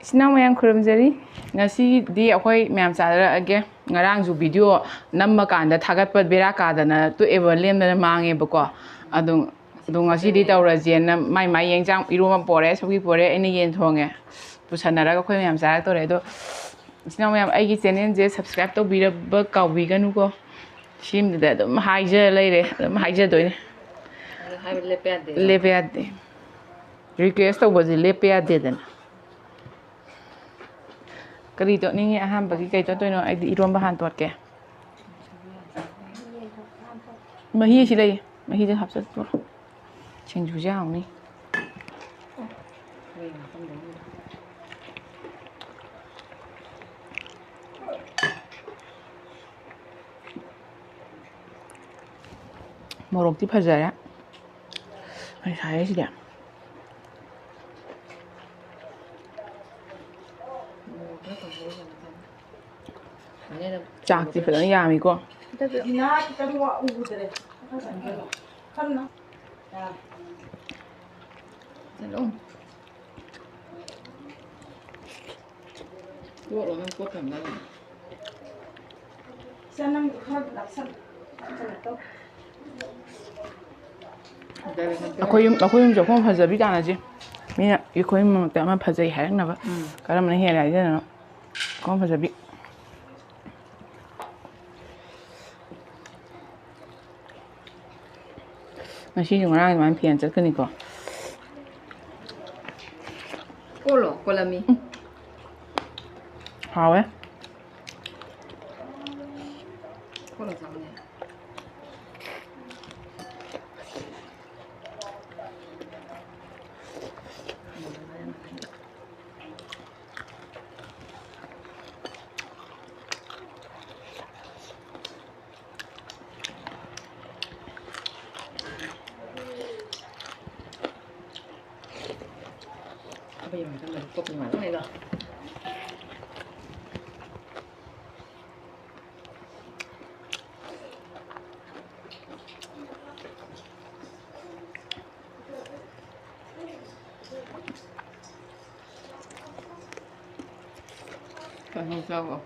Isinau mayam khurumjari ngasi akhoi mayam chadarage ngarangju video namma kanda thagatpa bera kadana to eva lemdana mange bako adu ngasi di tawrajena mai yengjang iroma pore sogi pore eni yen thonge pusanaraga khoi mayam charak tore do isinau mayam aigi channel je subscribe to biraba kawbiganu ko simda dum haija leire dum haija doine lepe ade request to boji lepe ade dan kari to ningi aham bagi kai to no ai irom bahan tot ke mahi si lei mahi je hapsat to chengju jang ni morok ti phajaya ai sai si da chạc thì phải là nhà mình cô akwai 좀 조금 파자 비잖아지 미나 이거는 뭐 때만 파자 해야나 봐 그러면 해야 되잖아 조금 파자 비 ngasi yung orang man pian chat kani ko kolami hawe kolo samne bây giờ mình cho mình cột ngoài này rồi còn không sao không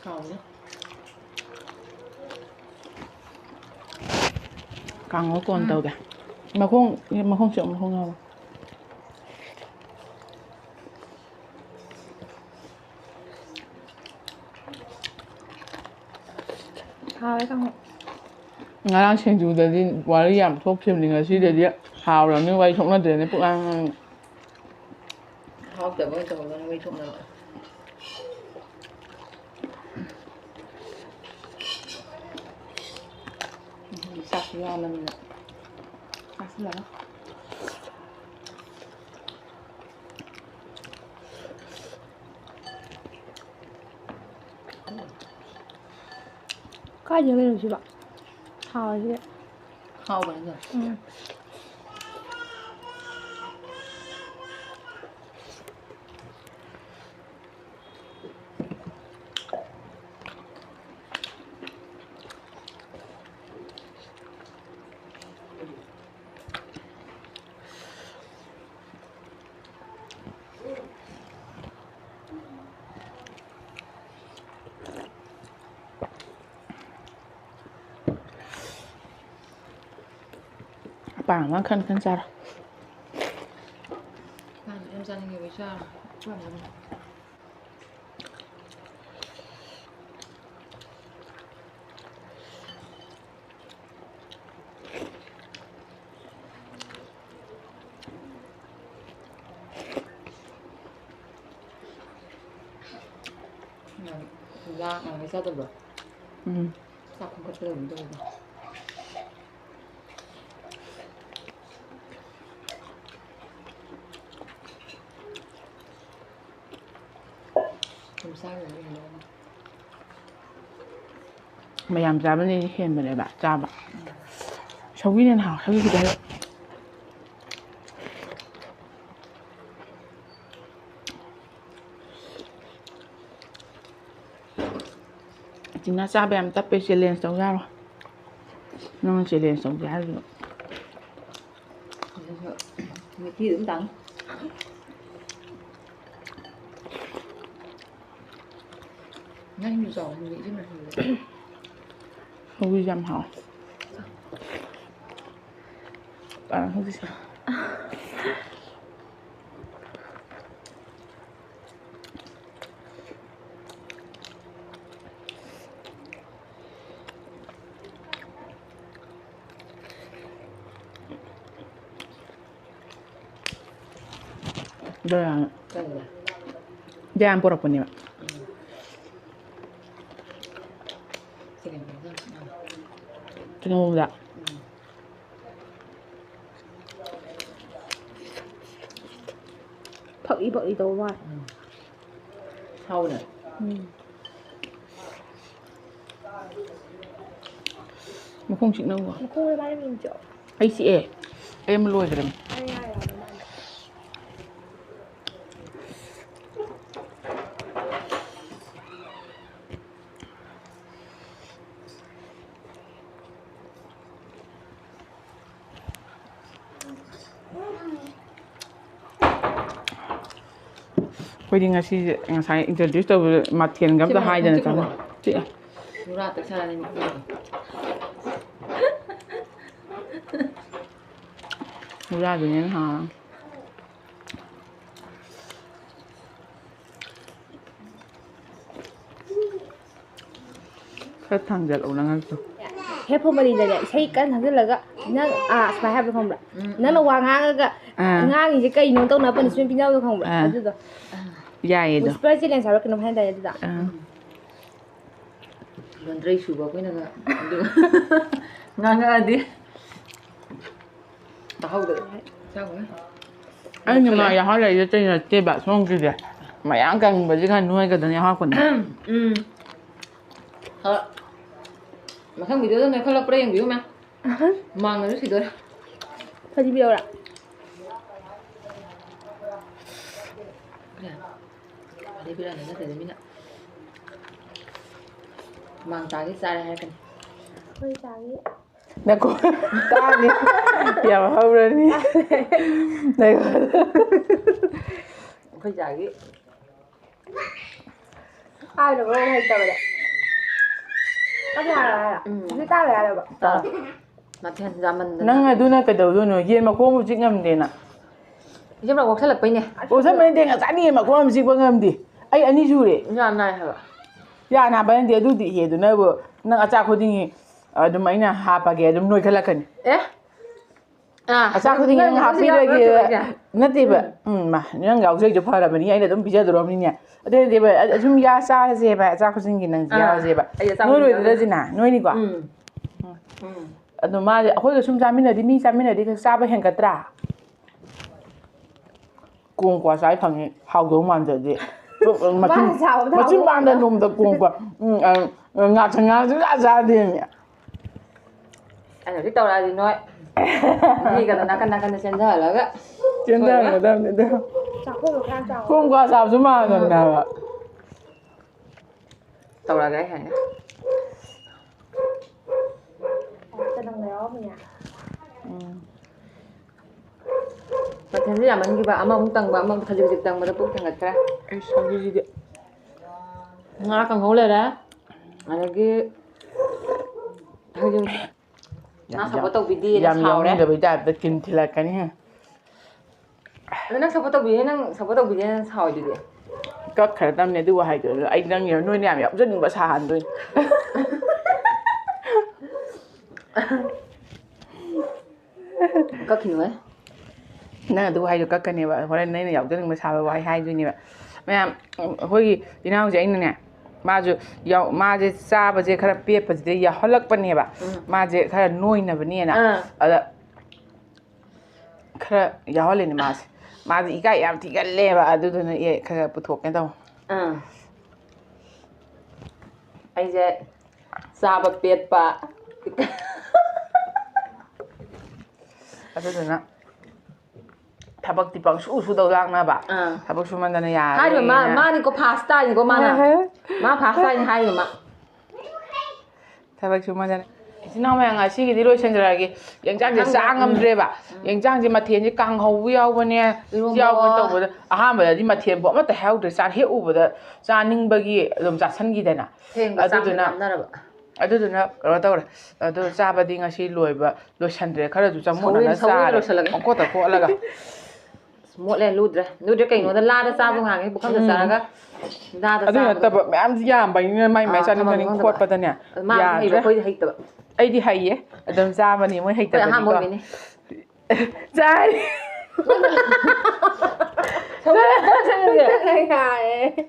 còn nữa càng có con tàu kìa mà không chịu mà không ngon hào đấy không ngài đang xem chủ đề đi qua đi giảm thuốc thêm thì người xí đề đi hào là như vậy không là để này bữa ăn hào kiểu với tàu là vậy không là sạch ra mình là có gì cái gì vậy hào gì hào vậy rồi bảng nó khăn ra rồi em ra nhiều với sao ra mà sao được sao không có tưởng đâu mayam chaba ni hen bane ba chaba shogi nen ha shogi kida chính sao em tập về lên sống ra rồi nó chỉ lên sống ra rồi người kia đứng đắn Ngay nhiều giỏ mình nghĩ chứ mà Hôi dầm hả? Hôi gì? Jangan. Jangan pura-pura nih, Pak. Tunggu enggak? Bọc đi đâu rồi. Sau này. Mà không chịu đâu rồi. Mà không bao mình chỗ. Ấy chị em lùi rồi. Pwede nga si saya introduce to Mathian gam to hai dana ta. Chị à? Mura tại sao lại như vậy? Mura rồi nhá hả? Khát thằng giật ổn lắm không? 해포머리잖아. 세이간 하들라가 난 스파이 하브 컴라. 나는 왕하가 ngang gì cây nó tao nó vẫn xuyên nhau được không vậy? Được. Dài đó. President sao cái nó hay đây đó. Laundry suba ko na nga đi. Tahu được. Sao vậy? Anh nhưng mà hỏi lại cho là chơi bạn xong cái gì? Mày ăn cần bởi vì cái nuôi cái đứa hoa quần. Mà không bị đứa này không là praying biểu mà. Mà nó gì đó. Thôi đi biểu ạ. Đi biểu này nó thể mình ạ. Mang tay cái xa hay cái. Thôi tay. Nè cô ta đi. Giờ mà không rồi đi. Đây. Phải dài cái. Ai được không hay tao vậy? Cái này là cái ta là Tao. Mà thiên ra mình. Nang nga doon na ka daw doon yen ma ko mo jing ngam din na. Chứ mà cuộc sẽ lập nè. O sa man din nga sa ni ma ko mo jing ba ngam di. Ai ani jure. Nhà này hả? Ya na ba ndi du di he do na bo nang acha ko ding dum ai na ha pa ge dum noi khala kan. Acha ko ding nang ha pi ra ge na ti ba. Ma nang ga joi jo phara ba ni ai na dum bija do rom ni nya. Ade de ba ajum ya sa se ba acha ko ding gi nang ya se ba. Noi roi de jina noi ni kwa. ꯑꯗꯣ ꯃꯥꯁꯦ ꯑꯩꯈꯣꯏꯒ ꯁꯨꯝ ꯆꯥꯃꯤꯟꯅꯗꯤ ꯃꯤ ꯆꯥꯃꯤꯟꯅꯗꯤ ꯆꯥꯕ ꯍꯦꯟꯒꯠꯇ꯭ꯔꯥ ꯀꯣꯡ ꯀ꯭ꯋꯥ ꯆꯥꯏ ꯐꯪꯉꯤ ꯍꯥꯎꯗꯧ ꯃꯥꯟꯗ꯭ꯔꯗꯤ ꯃꯆꯤꯟ ꯄꯥꯟꯗ ꯅꯣꯡꯃꯗ ꯀꯣꯡ ꯀ꯭ꯋꯥ ꯉꯥꯛꯁꯪ ꯉꯥꯛꯁꯨ ꯆꯥꯗꯦꯅꯦ anh nói tao là gì nói gì cả nó cần sen thở là cái ꯆꯦꯟꯊꯔꯒꯗꯕꯅꯤ ꯑꯗꯣ ꯀꯣꯡ ꯀ꯭ꯋꯥ ꯆꯥꯕꯁꯨ ꯃꯥꯟꯅꯕꯅꯦ ꯍꯥꯏꯕ tao là cái này mà thế là mình cái bà ông tầng bà ông thay dịch tầng mà nó cũng thằng ngặt ra sao cái gì đấy ngã càng hố lên đó anh cái thay dịch nó sao có tàu bị đi nó sao đấy rồi bây giờ ta kinh thì là cái này nó sao có tàu bị nó sao có tàu bị nó sao gì vậy có khả năng này tôi hay rồi anh đang nhiều nuôi nèm rất nhiều bả sàn rồi có khi nữaนั่นตัวให้ดูก็กันเนี่ยแบบเพราะในเนี่ยอยากจะนึกมาชาไปไว้ให้ด้วยเนี่ยแบบแม่เฮ้ยยีน่าจะอินเนี่ยมาจะยาวมาจะซาไปจะขนาดเปียกไปจะยาวฮอลล์กปนเนี่ยแบบมาจะขนาดนุ่ยนะแบบนี้นะอะไรขนาดยาวเลยเนี่ยมาจะอีกอย่างที่กันเลยแบบดูตัวเนี่ยขนาดปุถุกันต้องไอ้เจ๊ซาแบบเปียกปะอะไรตัวนั้น타박 디빵 수수도 장나 봐. 타박 수만다는 야. 하이면 마니 거 파스타 이거 마나. 마 파스타 이 하이면 마. 타박 수만다는 ꯏꯆꯤꯟ ꯏꯅꯥꯎ ꯃꯌꯥꯝ ꯉꯁꯤꯒꯤꯗꯤ ꯂꯣꯏꯁꯤꯟꯖꯔꯛꯑꯒꯦ ꯌꯦꯟꯖꯥꯡꯁꯦ ꯆꯥ ꯉꯝꯗ꯭ꯔꯦꯕ ꯌꯦꯟꯖꯥꯡꯁꯦ ꯃꯊꯦꯜꯁꯦ ꯀꯥꯡꯍꯧꯕ ꯌꯥꯎꯕꯅꯦ ꯌꯥꯎꯕꯅꯦ ꯇꯧꯕꯗ ꯑꯍꯥꯟꯕꯗꯗꯤ ꯃꯊꯦꯜꯕꯨ ꯑꯃꯠꯇ ꯍꯥꯎꯗ꯭ꯔꯦ ꯍꯦꯛ ꯎꯕꯗ ꯆꯥꯅꯤꯡꯕꯒꯤ ꯑꯗꯨꯝ ꯆꯥꯁꯟꯈꯤꯗꯅ ꯑꯗꯨꯗꯨꯅ ꯀꯩꯅꯣ ꯇꯧꯔꯦ ꯑꯗꯨ ꯆꯥꯕꯗꯤ ꯉꯁꯤ ꯂꯣꯏꯁꯟꯗ꯭ꯔꯦ ꯈꯔꯁꯨ ꯆꯃꯣꯠꯅꯅ ꯆꯥꯔꯦ ꯄꯪꯀꯣꯠꯇ ꯀꯣꯠꯂꯒ ꯃꯣꯠꯂꯦ ꯂꯨꯗ꯭ꯔꯦ ꯀꯩꯅꯣꯗ ꯂꯥꯗ ꯆꯥꯕ ꯉꯥꯡꯉꯦ ꯄꯨꯈꯝꯗ ꯆꯥꯔꯒ ꯂꯥꯗ ꯑꯗꯨ ꯅꯠꯇꯕ ꯃꯌꯥꯝꯁꯤ ꯌꯥꯝꯕꯅꯤꯅ ꯃꯥꯏ ꯆꯥꯅꯤꯡ ꯈꯣꯠꯄꯗꯅꯦ ꯌꯥꯗ꯭ꯔꯦ ꯑꯩꯈꯣꯏꯗꯤ ꯍꯩꯇꯕ ꯑꯩꯗꯤ ꯍꯩꯌꯦ ꯑꯗꯨꯝ ꯆꯥꯕꯅꯤ ꯃꯣꯏ ꯑꯍꯥꯟꯕ ꯍꯩꯇꯕꯅꯤꯀꯣ ꯑꯣꯏꯕꯅꯤ ꯆꯥꯔꯤ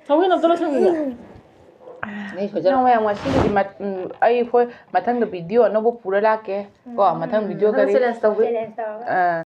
ꯁꯧꯒ꯭ꯔꯤ ꯑꯝꯇ ꯂꯣꯏꯁꯟꯒꯦ ꯃꯌꯥꯝ ꯉꯁꯤꯒꯤꯗꯤ ꯑꯩꯈꯣꯏ ꯃꯊꯪꯗ ꯚꯤꯗꯤꯑꯣ ꯑꯅꯧꯕ ꯄꯨꯔ ꯂꯥꯛꯀꯦ ꯀꯣ ꯃꯊꯪ ꯚꯤꯗꯤꯑꯣ ꯀꯔꯤ ꯆꯦꯂꯦꯟꯖ ꯇꯧꯕꯤ ꯆꯦꯂꯦꯟꯖ ꯇꯧꯔꯒ